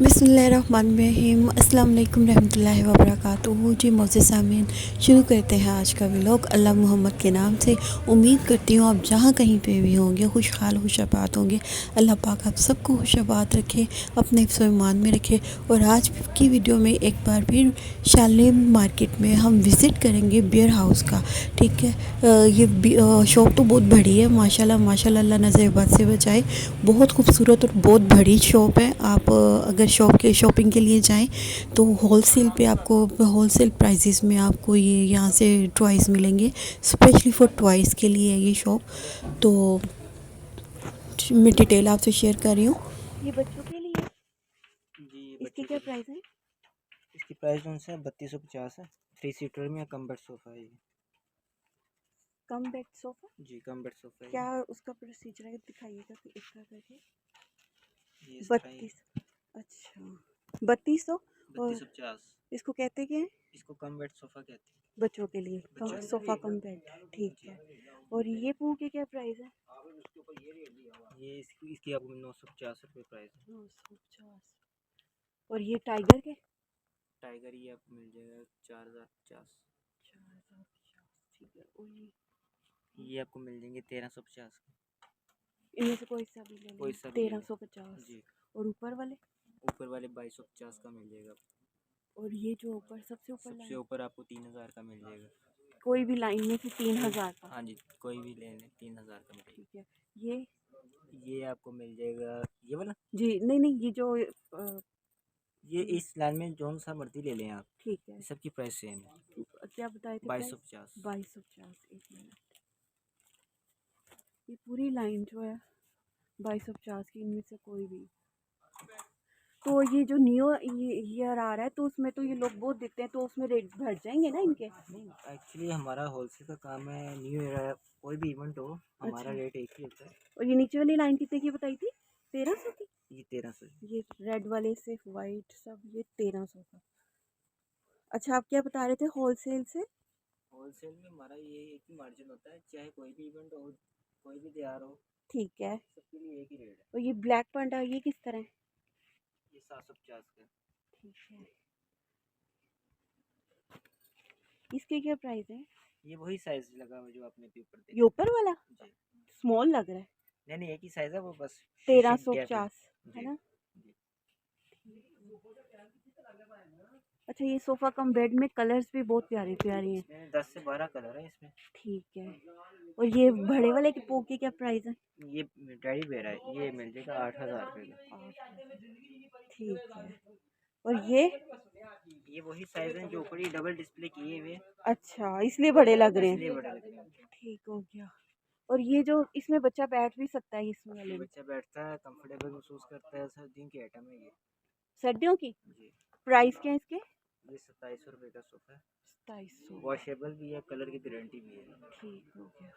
बिस्मिल्लाहिर्रहमानिर्रहीम अस्सलाम वालेकुम रहमतुल्लाहि व बरकातुहू। जी मोअज़्ज़िज़ सामीन, शुरू करते हैं आज का व्लॉग अल्लाह मोहम्मद के नाम से। उम्मीद करती हूँ आप जहाँ कहीं पे भी होंगे खुशहाल खुशाबाद होंगे। अल्लाह पाक आप सबको खुशाबाद रखे, अपने हिफ्ज़ व ईमान में रखे। और आज की वीडियो में एक बार फिर शालीम मार्केट में हम विज़िट करेंगे बियर हाउस का। ठीक है, ये शॉप तो बहुत बड़ी है माशाल्लाह माशाल्लाह, अल्लाह नज़र बद से बचाए। बहुत खूबसूरत और बहुत बड़ी शॉप है। आप अगर शॉपिंग के लिए जाएं तो होलसेल पे आपको होलसेल प्राइसेस में आपको ये यहाँ से टॉयज़ मिलेंगे। स्पेशली फॉर टॉयज़ के लिए है ये शॉप। तो मैं डिटेल आपसे शेयर कर रही हूँ। ये बच्चों के लिए जी इसकी बच्चों क्या के लिए प्राइस है? इसकी प्राइस उनसे है 3250 है। 3 सीटर में कम बेड सोफ़ा है ये। कम बेड सोफा जी कम बेड सोफ़ा है क्या उसका प्रोसीजर है, दिखाइएगा कि इसका करके। ये इस तरह ही 32, अच्छा 3200। और 3250। इसको कहते क्या है? इसको कम बेड सोफ़ा कहते हैं। बच्चों के लिए बच्चों के सोफ़ा कम बेड, ठीक जी है। और ये पू की क्या प्राइस है? ये इसकी आपको 950 रुपये प्राइस है। 950। और ये टाइगर के टाइगर ये आपको मिल जाएगा 4050। 4050, ठीक है। और ये आपको मिल जाएंगे 1350 के। इनमें से कोई सा भी ले कोई लें, सा भी ले लें। 1350। जी और ऊपर वाले? ऊपर वाले 2250 का मिल जाएगा आपको। और ये जो ऊपर सबसे ऊपर सबसे लाइन, ऊपर आपको 3000 का मिल जाएगा। कोई भी लाइन में से 3000 का? हाँ जी कोई भी ले लें 3000 का मिलेगा। ठीक है। ये आपको मिल जाएगा ये वाला। जी नहीं नहीं, ये जो ये इस लाइन में जौन सा मर्जी ले लें आप। ठीक है। ये सबकी प्राइस सेम है। क्या बताए थे बाईस प्राइस? सौ पचास 2250। एक मिनट, ये पूरी लाइन जो है 2250 की, इनमें से कोई भी। तो ये जो न्यू ईयर आ रहा है तो उसमें तो ये लोग बहुत दिखते हैं, तो उसमें रेट बढ़ जाएंगे ना इनके? नहीं एक्चुअली हमारा होलसेल का काम है। न्यू ईयर कोई भी इवेंट हो हमारा अच्छा। रेट एक ही होता है। और ये नीचे वाली लाइन कितने की बताई थी? 1300 की? ये 1300। ये रेड वाले सिर्फ वाइट सब ये 1300 का। अच्छा, आप क्या बता रहे थे होलसेल से? होलसेल में हमारा ये एक ही मार्जिन होता है, चाहे कोई भी इवेंट हो कोई भी त्योहार हो ठीक है। सबके लिए एक ही रेट है। और ये ब्लैक पांडा ये किस तरह है? ये 750 का। ठीक है। इसके क्या प्राइस है? ये वही साइज लगा हुआ जो आपने पेपर ये देखा ऊपर वाला जी। स्मॉल लग रहा है। नहीं नहीं एक ही साइज है वो बस तेरह शीशी सौ गैप है। पचास है जी ना? जी। अच्छा, ये सोफ़ा कम बेड में कलर्स भी बहुत प्यारी प्यारी हैं। इसमें 10 से 12 कलर है इसमें। ठीक है। और ये बड़े वाले के पो की क्या प्राइस है? ये टेडी बेयर है, ये मिल जाएगा 8000 रुपये का। 8,000, ठीक है। और ये वही साइज है जो ऊपर ही डबल डिस्प्ले किए हुए। अच्छा, इसलिए बड़े लग रहे इसलिए हैं। बड़े लग रहे हैं। ठीक हो गया। और ये जो इसमें बच्चा बैठ भी सकता है इसमें वाले इसमें में? बच्चा बैठता है कंफर्टेबल महसूस करता है। सर्दियों की आइटम है ये। सर्दियों की? जी प्राइस क्या है इसके? ये 2700 रुपये का सोफा है। 2700। वॉशेबल भी है, कलर की गारंटी भी है। ठीक हो गया।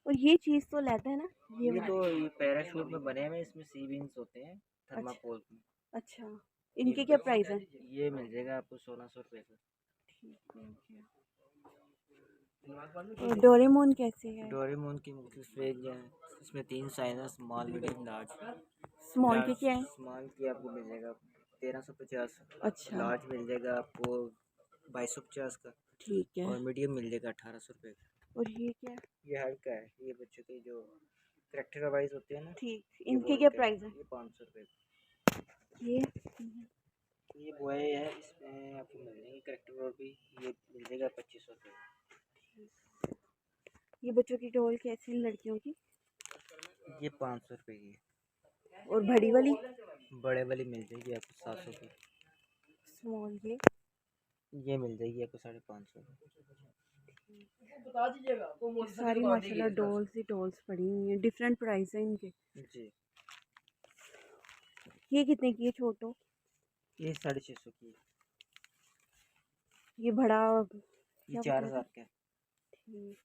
और ये चीज़ तो लेते हैं ना, ये ये वाला? तो ये पैराशूट में बने हुए, इसमें सी विंग्स होते हैं अच्छा थर्माकोल में। अच्छा। ये इनके क्या प्राइस है? ये मिल जाएगा आपको 1600 रुपये का। ठीक हो गया। और डोरेमोन कैसे है? डोरेमोन की मुख्तलिफ रेंज है। इसमें 3 साइज है, स्मॉल मीडियम लार्ज। स्मॉल के लार्ज क्या है? स्मॉल की आपको मिल जाएगा 1350। अच्छा। लार्ज मिल जाएगा आपको 2250 का। ठीक है। और मीडियम मिल जाएगा 1800 रुपये का। और ये क्या है? ये हल्का है, ये बच्चों के जो करेक्टर वाइज होते हैं ना, ठीक, ये वो इनके क्या हल्का प्राइस है? है। ये 500 रुपये का। ये ये बॉय है, इसमें आपको मिल जाएंगे करेक्टर और भी। ये मिल जाएगा 2500 रुपये का। ये बच्चों की डॉल कैसी है लड़कियों की? ये 500 रुपये की और बड़ी वाली? है। बड़े वाली मिल जाएगी आपको 700 की। स्मॉल ये मिल जाएगी आपको 550 की। ये सारी माशाल्लाह डॉल्स ही डॉल्स पड़ी हुई हैं, डिफरेंट प्राइस है इनके। जी ये कितने की है छोटो? ये 650 की है। ये बड़ा ये क्या बताया था? 4000 का है। ठीक।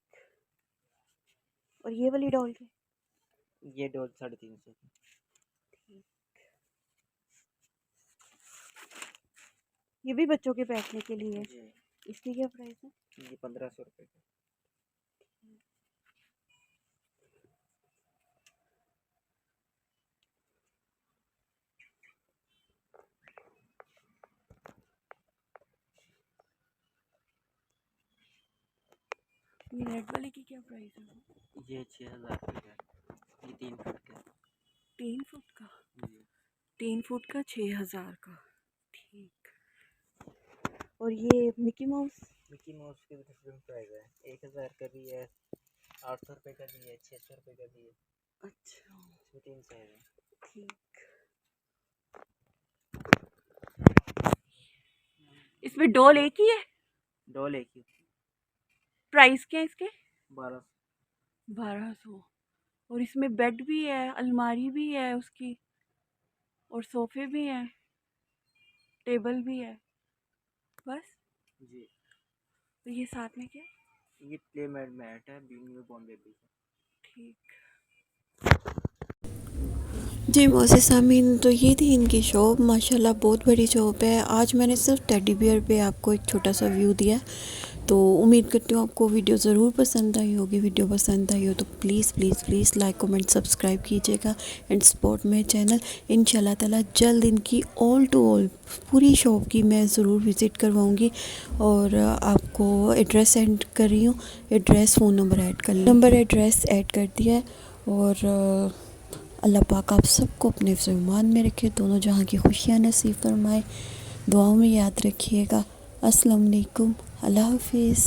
और ये वाली डॉल के? ये डॉल 350 की। ठीक। ये भी बच्चों के बैठने के लिए है। जी इसकी क्या प्राइस है? ये 1500 रुपये का। ये रेड वाले की क्या प्राइस है? ये 6000 रुपये का, ये 3 फुट का 3 फुट का? जी। 3 फुट का 6000 का, ठीक। और ये मिकी माउस? मिकी माउस के डिफरेंट प्राइस है, 1000 का भी है, 800 रुपये का भी है, 600 रुपये का भी है। अच्छा, इसमें 3 साइज है। ठीक। इसमें डॉल एक ही है? डॉल एक ही, प्राइस क्या है इसके? 1200। 1200। और इसमें बेड भी है, अलमारी भी है उसकी, और सोफे भी हैं, टेबल भी है, बस? जी। तो ये साथ में क्या है? ये प्ले मैट है, न्यू बॉर्न बेबी का। ठीक। जी मोज़े सामीन, तो ये थी इनकी शॉप। माशाल्लाह बहुत बड़ी शॉप है। आज मैंने सिर्फ टेडी बियर पे आपको एक छोटा सा व्यू दिया, तो उम्मीद करती हूँ आपको वीडियो ज़रूर पसंद आई होगी। वीडियो पसंद आई हो तो please please please like comment subscribe कीजिएगा एंड सपोर्ट माई चैनल। इंशाल्लाह ताला जल्द इनकी ऑल टू ऑल पूरी शॉप की मैं ज़रूर विज़िट करवाऊँगी। और आपको एड्रेस सेंड कर रही हूँ, एड्रेस फ़ोन नंबर ऐड कर, नंबर एड्रेस ऐड कर दिया है। और अल्लाह पाक आप सबको अपने फ़रमान में रखे, दोनों जहाँ की खुशियाँ नसीब फरमाए। दुआओं में याद रखिएगा। अस्सलाम वालेकुम, अल्लाह हाफिज़।